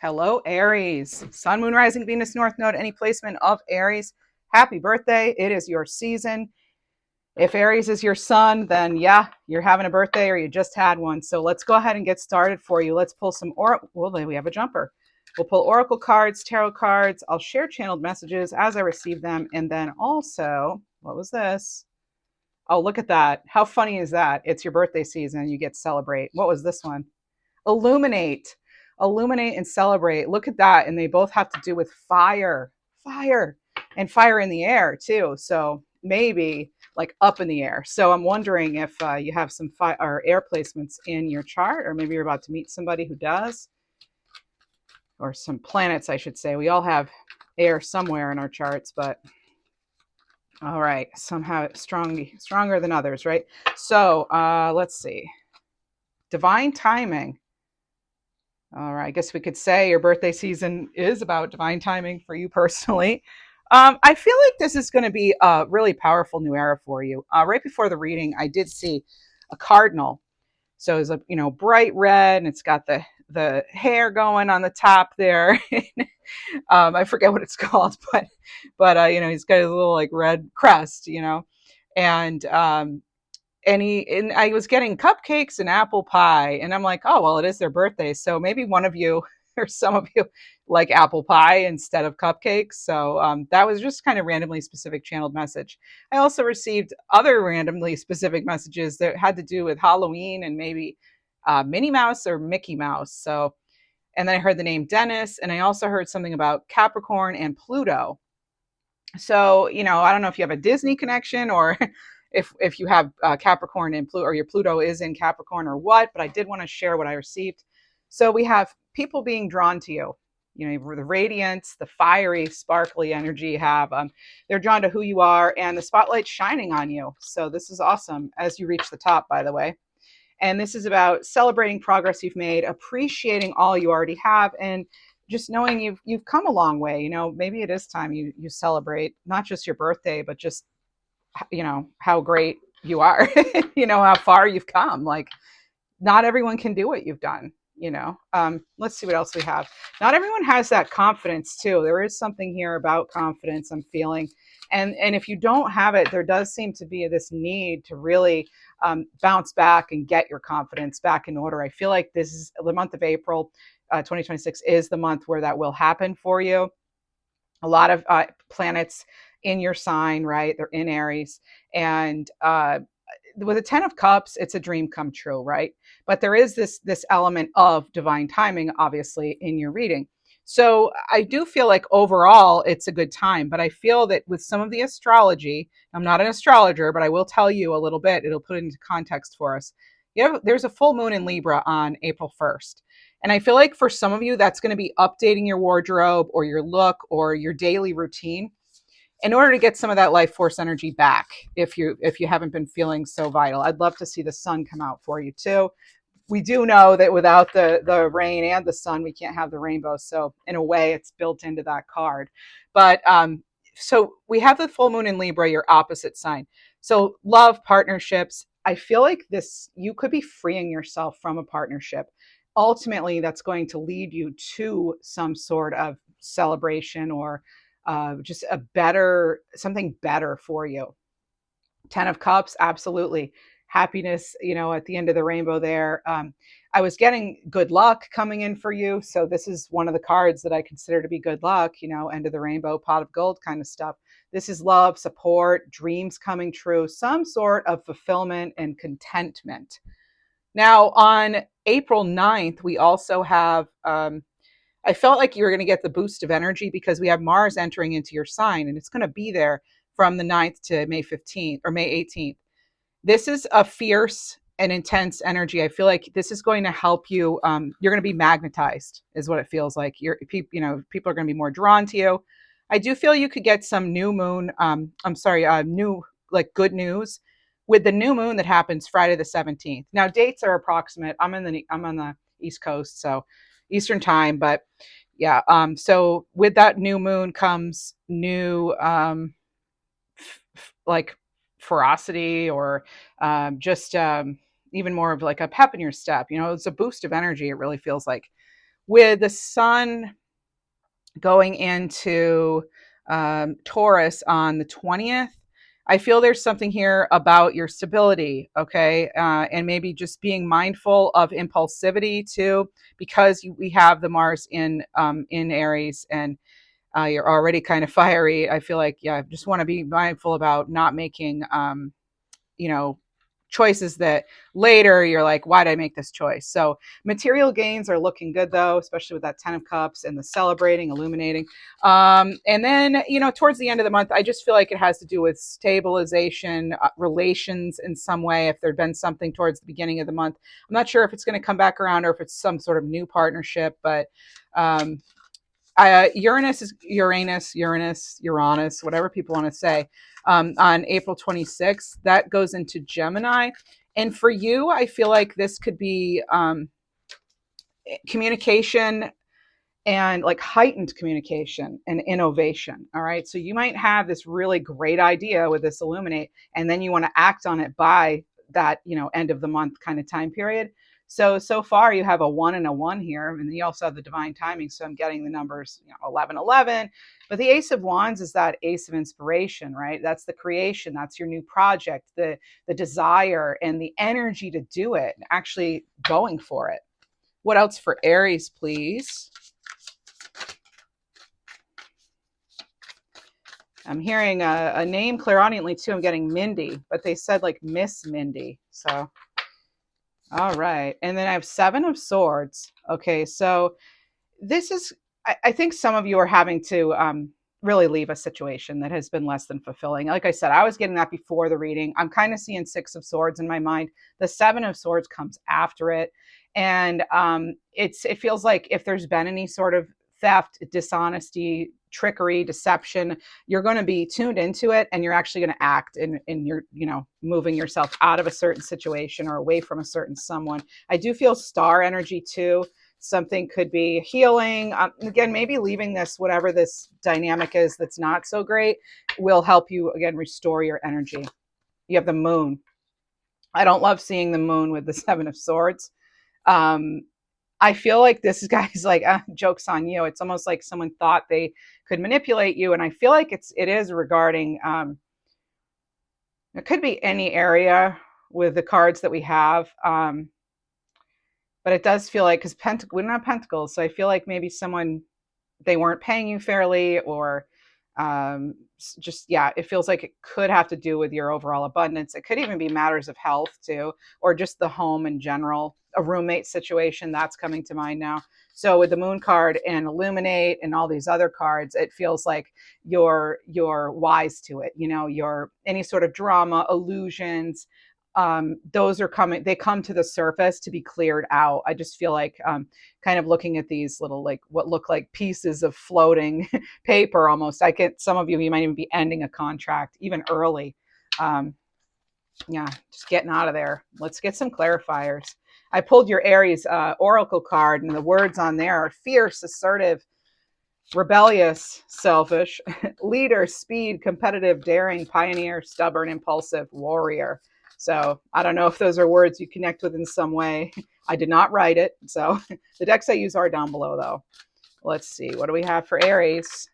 Hello, Aries. Sun, Moon, Rising, Venus, North Node, any placement of Aries. Happy birthday. It is your season. If Aries is your sun, then yeah, you're having a birthday or you just had one. So let's go ahead and get started for you. Let's pull some oracle. Well, then we have a jumper. We'll pull oracle cards, tarot cards. I'll share channeled messages as I receive them. And then also, what was this? Oh, look at that. How funny is that? It's your birthday season. You get to celebrate. What was this one? Illuminate. Illuminate and celebrate. Look at that. And they both have to do with fire, and fire in the air too. So maybe like up in the air. So I'm wondering if you have some fire or air placements in your chart, or maybe you're about to meet somebody who does, or some planets, I should say. We all have air somewhere in our charts, but all right, somehow it's stronger than others, right? So let's see. Divine timing. All right, I guess we could say your birthday season is about divine timing for you personally. I feel like this is going to be a really powerful new era for you. Right before the reading, I did see a cardinal. So it's a bright red, and it's got the hair going on the top there. I forget what it's called, but he's got a little like red crest, and and I was getting cupcakes and apple pie, and I'm like, oh well, it is their birthday, so maybe one of you or some of you like apple pie instead of cupcakes. So that was just kind of randomly specific channeled message. I also received other randomly specific messages that had to do with Halloween and maybe Minnie Mouse or Mickey Mouse. So, and then I heard the name Dennis, and I also heard something about Capricorn and Pluto. So, I don't know if you have a Disney connection or if you have Capricorn and Pluto, or your Pluto is in Capricorn or what, but I did want to share what I received. So we have people being drawn to you. The radiance, the fiery, sparkly energy you have. They're drawn to who you are, and the spotlight's shining on you. So this is awesome as you reach the top, by the way. And this is about celebrating progress you've made, appreciating all you already have, and just knowing you've come a long way. Maybe it is time you celebrate not just your birthday, but just how great you are. How far you've come. Like, not everyone can do what you've done. Let's see what else we have. Not everyone has that confidence too. There is something here about confidence I'm feeling, and if you don't have it, there does seem to be this need to really bounce back and get your confidence back in order. I feel like this is the month of April. 2026 is the month where that will happen for you. A lot of planets in your sign, right? They're in Aries, and with a 10 of cups, it's a dream come true, right? But there is this element of divine timing, obviously, in your reading. So I do feel like overall it's a good time, but I feel that with some of the astrology, I'm not an astrologer, but I will tell you a little bit. It'll put it into context for us. There's a full moon in Libra on April 1st. And I feel like for some of you, that's going to be updating your wardrobe or your look or your daily routine in order to get some of that life force energy back. If you haven't been feeling so vital, I'd love to see the sun come out for you too. We do know that without the rain and the sun, we can't have the rainbow. So in a way, it's built into that card. But so we have the full moon in Libra, your opposite sign. So love, partnerships. I feel like you could be freeing yourself from a partnership. Ultimately, that's going to lead you to some sort of celebration or just something better for you. 10 of cups, absolutely. Happiness, at the end of the rainbow there. I was getting good luck coming in for you. So this is one of the cards that I consider to be good luck, end of the rainbow, pot of gold kind of stuff. This is love, support, dreams coming true, some sort of fulfillment and contentment. Now, on April 9th, we also have, I felt like you were going to get the boost of energy because we have Mars entering into your sign, and it's going to be there from the 9th to May 15th or May 18th. This is a fierce and intense energy. I feel like this is going to help you. You're going to be magnetized, is what it feels like. People are going to be more drawn to you. I do feel you could get some new moon. New like good news with the new moon that happens Friday the 17th. Now dates are approximate. I'm on the East Coast, so Eastern time, but yeah. So with that new moon comes new like ferocity or just even more of like a pep in your step. It's a boost of energy. It really feels like with the sun going into Taurus on the 20th, I feel there's something here about your stability, okay? And maybe just being mindful of impulsivity too, because we have the Mars in Aries, and you're already kind of fiery. I feel like, yeah, I just want to be mindful about not making, you know, choices that later you're like, why did I make this choice? So material gains are looking good though, especially with that 10 of cups and the celebrating, illuminating. And then, towards the end of the month, I just feel like it has to do with stabilization, relations in some way. If there'd been something towards the beginning of the month, I'm not sure if it's going to come back around or if it's some sort of new partnership, but Uranus, whatever people want to say, on April 26th, that goes into Gemini. And for you, I feel like this could be communication and like heightened communication and innovation. All right. So you might have this really great idea with this illuminate, and then you want to act on it by that, end of the month kind of time period. So far you have a 1 and a 1 here, and then you also have the divine timing. So I'm getting the numbers, 11, 11. But the Ace of Wands is that ace of inspiration, right? That's the creation. That's your new project, the desire and the energy to do it, actually going for it. What else for Aries, please? I'm hearing a name clairaudiently too. I'm getting Mindy, but they said like Miss Mindy. So, all right. And then I have 7 of Swords. Okay. So this is, I think some of you are having to really leave a situation that has been less than fulfilling. Like I said, I was getting that before the reading. I'm kind of seeing 6 of Swords in my mind. The 7 of Swords comes after it. And it feels like if there's been any sort of theft, dishonesty, trickery, deception, you're going to be tuned into it, and you're actually going to act in your, moving yourself out of a certain situation or away from a certain someone. I do feel star energy too. Something could be healing. Again, maybe leaving this, whatever this dynamic is that's not so great, will help you, again, restore your energy. You have the moon. I don't love seeing the moon with the 7 of Swords. I feel like this guy's like, joke's on you. It's almost like someone thought they could manipulate you. And I feel like it is regarding, it could be any area with the cards that we have. But it does feel like, because we don't have pentacles. So I feel like maybe they weren't paying you fairly, or it feels like it could have to do with your overall abundance. It could even be matters of health too, or just the home in general, a roommate situation that's coming to mind now. So with the moon card and illuminate and all these other cards, it feels like you're wise to it. Your any sort of drama, illusions, those they come to the surface to be cleared out. I just feel like kind of looking at these little, like what look like pieces of floating paper almost. Some of you might even be ending a contract even early. Just getting out of there. Let's get some clarifiers. I pulled your Aries oracle card, and the words on there are fierce, assertive, rebellious, selfish, leader, speed, competitive, daring, pioneer, stubborn, impulsive, warrior. So I don't know if those are words you connect with in some way. I did not write it. So the decks I use are down below though. Let's see. What do we have for Aries?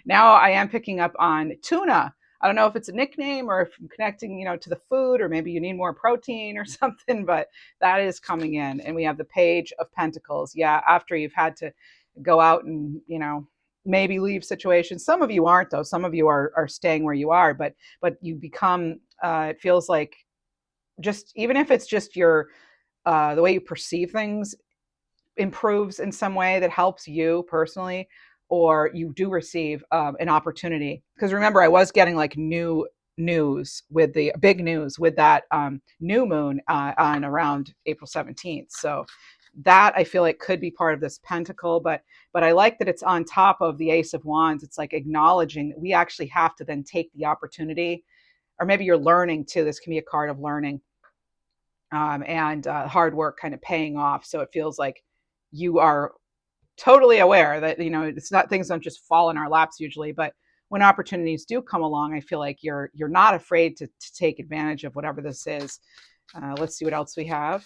Now I am picking up on tuna. I don't know if it's a nickname or if I'm connecting, to the food, or maybe you need more protein or something, but that is coming in. And we have the Page of Pentacles. Yeah, after you've had to go out and, maybe leave situations. Some of you aren't though. Some of you are staying where you are, but you become, it feels like, just even if it's just your the way you perceive things improves in some way that helps you personally, or you do receive an opportunity. Because remember, I was getting like new news with the big news with that new moon on around April 17th. So that I feel like could be part of this pentacle, but I like that it's on top of the Ace of Wands. It's like acknowledging that we actually have to then take the opportunity, or maybe you're learning too. This can be a card of learning. And hard work kind of paying off. So it feels like you are totally aware that, it's not, things don't just fall in our laps usually, but when opportunities do come along, I feel like you're not afraid to take advantage of whatever this is. Let's see what else we have.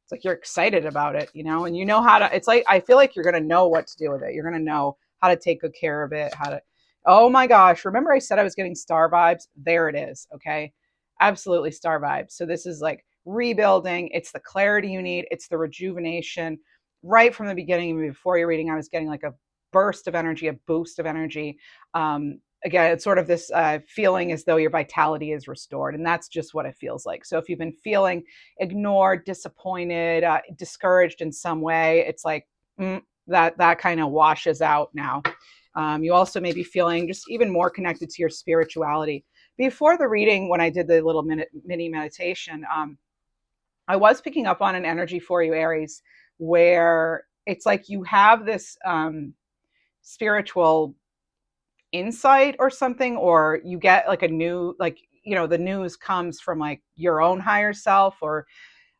It's like you're excited about it, and you know how to, it's like, I feel like you're going to know what to do with it. You're going to know how to take good care of it, how to, oh my gosh, remember I said I was getting star vibes? There it is. Okay. Absolutely star vibes. So this is like rebuilding. It's the clarity you need. It's the rejuvenation right from the beginning. Before your reading, I was getting like a burst of energy, a boost of energy. Again, it's sort of this feeling as though your vitality is restored. And that's just what it feels like. So if you've been feeling ignored, disappointed, discouraged in some way, it's like that kind of washes out now. You also may be feeling just even more connected to your spirituality. Before the reading, when I did the little mini meditation, I was picking up on an energy for you, Aries, where it's like you have this spiritual insight or something, or you get like a new, like, the news comes from like your own higher self, or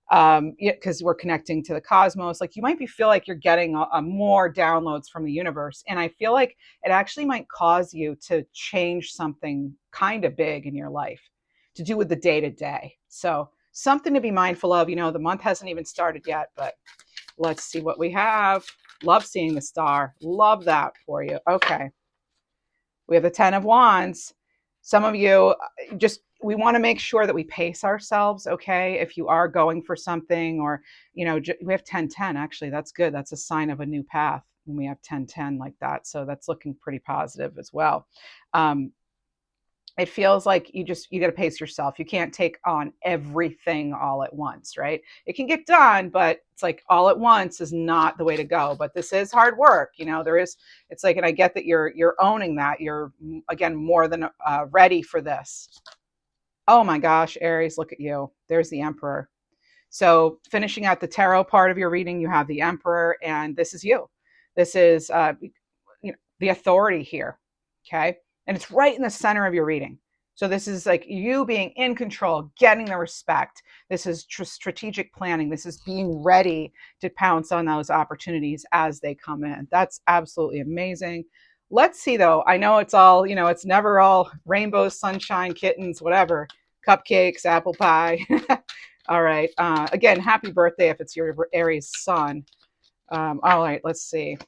because we're connecting to the cosmos, like you might feel like you're getting a more downloads from the universe, and I feel like it actually might cause you to change something kind of big in your life to do with the day to day. So something to be mindful of. The month hasn't even started yet, but let's see what we have. Love seeing the star. Love that for you. Okay, we have the 10 of Wands. Some of you we want to make sure that we pace ourselves. Okay. If you are going for something, or, we have 10-10. Actually, that's good. That's a sign of a new path when we have 10-10 like that. So that's looking pretty positive as well. It feels like you got to pace yourself. You can't take on everything all at once, right? It can get done, but it's like all at once is not the way to go. But this is hard work. It's like, and I get that you're owning that. You're, again, more than ready for this. Oh my gosh, Aries, look at you. There's the Emperor. So finishing out the tarot part of your reading, you have the Emperor, and this is you. This is the authority here. Okay. And it's right in the center of your reading. So this is like you being in control, getting the respect. This is strategic planning. This is being ready to pounce on those opportunities as they come in. That's absolutely amazing. Let's see, though. I know it's all, it's never all rainbows, sunshine, kittens, whatever, cupcakes, apple pie. All right. Again, happy birthday if it's your Aries sun. All right. Let's see.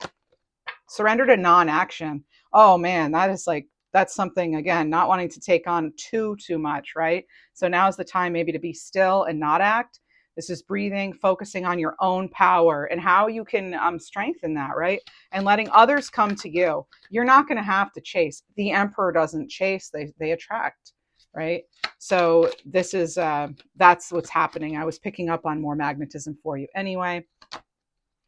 Surrender to non-action. Oh, man, that's something, again, not wanting to take on too much, right? So now's the time maybe to be still and not act. This is breathing, focusing on your own power and how you can strengthen that, right? And letting others come to you. You're not going to have to chase. The Emperor doesn't chase, they attract, right? So this is, that's what's happening. I was picking up on more magnetism for you anyway.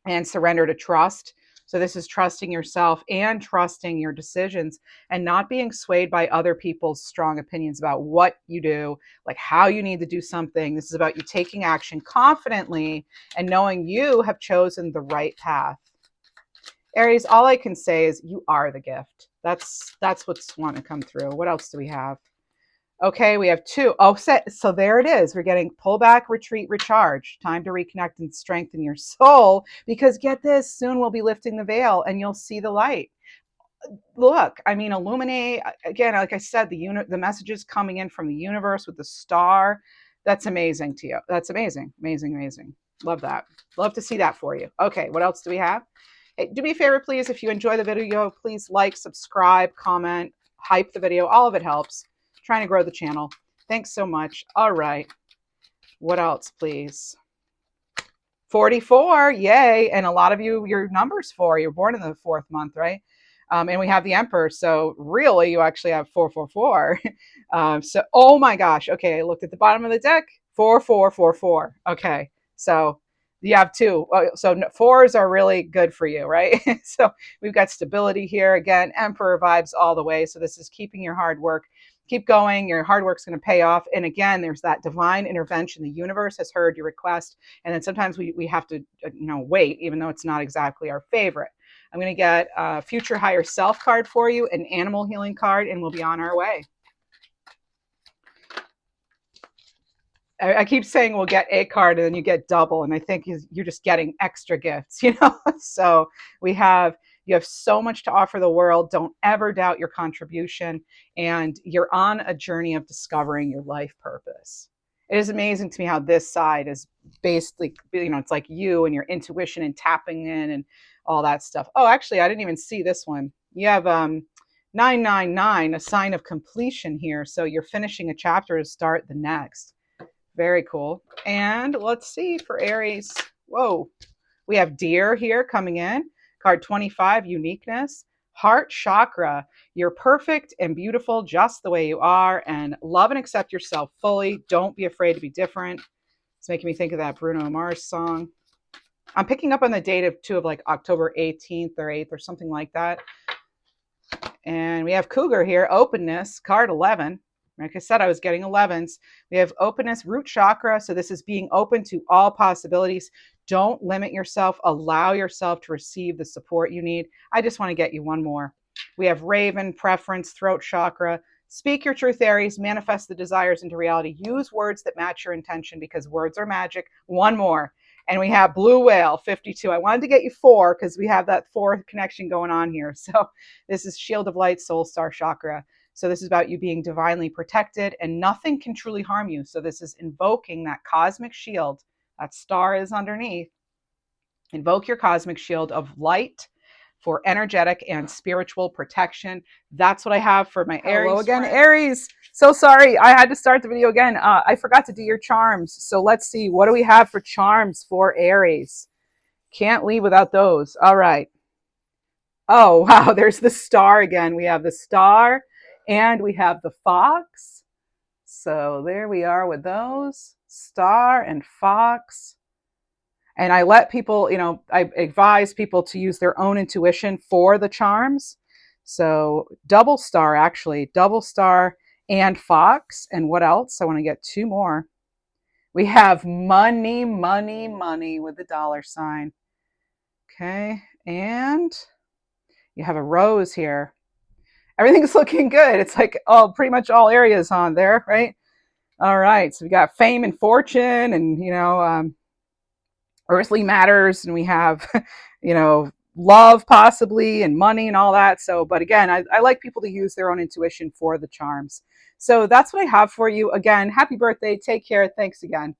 And surrender to trust. So this is trusting yourself and trusting your decisions and not being swayed by other people's strong opinions about what you do, like how you need to do something. This is about you taking action confidently and knowing you have chosen the right path. Aries, all I can say is you are the gift. That's what's wanting to come through. What else do we have? Okay, we have 2. Oh, so there it is. We're getting pull back, retreat, recharge. Time to reconnect and strengthen your soul, because get this, soon we'll be lifting the veil and you'll see the light. Look, I mean, illuminate. Again, like I said, the messages coming in from the universe with the star. That's amazing to you. That's amazing. Amazing, amazing. Love that. Love to see that for you. Okay, what else do we have? Hey, do me a favor, please. If you enjoy the video, please like, subscribe, comment, hype the video. All of it helps. Trying to grow the channel. Thanks so much. All right. What else, please? 44. Yay. And a lot of you, your number's 4. You're born in the 4th month, right? And we have the Emperor. So really, you actually have 444. So, oh my gosh. Okay. I looked at the bottom of the deck. 4444. Okay. So you have 2. So 4s are really good for you, right? So we've got stability here. Again, Emperor vibes all the way. So this is keeping your hard work. Keep going. Your hard work's going to pay off. And again, there's that divine intervention. The universe has heard your request. And then sometimes we have to, wait, even though it's not exactly our favorite. I'm going to get a future higher self card for you, an animal healing card, and we'll be on our way. I keep saying we'll get a card and then you get double. And I think you're just getting extra gifts, So you have so much to offer the world. Don't ever doubt your contribution. And you're on a journey of discovering your life purpose. It is amazing to me how this side is basically, it's like you and your intuition and tapping in and all that stuff. Oh, actually, I didn't even see this one. You have 999, a sign of completion here. So you're finishing a chapter to start the next. Very cool. And let's see for Aries. Whoa, we have Deer here coming in. Card 25, uniqueness. Heart chakra. You're perfect and beautiful just the way you are, and love and accept yourself fully. Don't be afraid to be different. It's making me think of that Bruno Mars song. I'm picking up on the date of like October 18th or 8th or something like that. And we have Cougar here, openness, card 11. Like I said, I was getting 11s. We have openness, root chakra. So this is being open to all possibilities. Don't limit yourself. Allow yourself to receive the support you need. I just want to get you one more. We have Raven, preference, throat chakra. Speak your truth, Aries. Manifest the desires into reality. Use words that match your intention because words are magic. One more. And we have Blue Whale, 52. I wanted to get you 4 because we have that 4 connection going on here. So this is Shield of Light, Soul Star Chakra. So this is about you being divinely protected and nothing can truly harm you. So this is invoking that cosmic shield. That star is underneath. Invoke your cosmic shield of light for energetic and spiritual protection. That's what I have for my Aries. Hello again, friend. Aries. So sorry, I had to start the video again. I forgot to do your charms. So let's see, what do we have for charms for Aries? Can't leave without those. All right. Oh, wow, there's the star again. We have the star and we have the fox. So there we are with those, star and fox. And I let people, I advise people to use their own intuition for the charms. So double star, actually, double star and fox. And what else? I want to get 2 more. We have money, money, money with the dollar sign. Okay. And you have a rose here. Everything's looking good. It's like, pretty much all areas on there, right? All right. So we got fame and fortune and, earthly matters, and we have, love possibly and money and all that. So, but again, I like people to use their own intuition for the charms. So that's what I have for you. Again, happy birthday. Take care. Thanks again.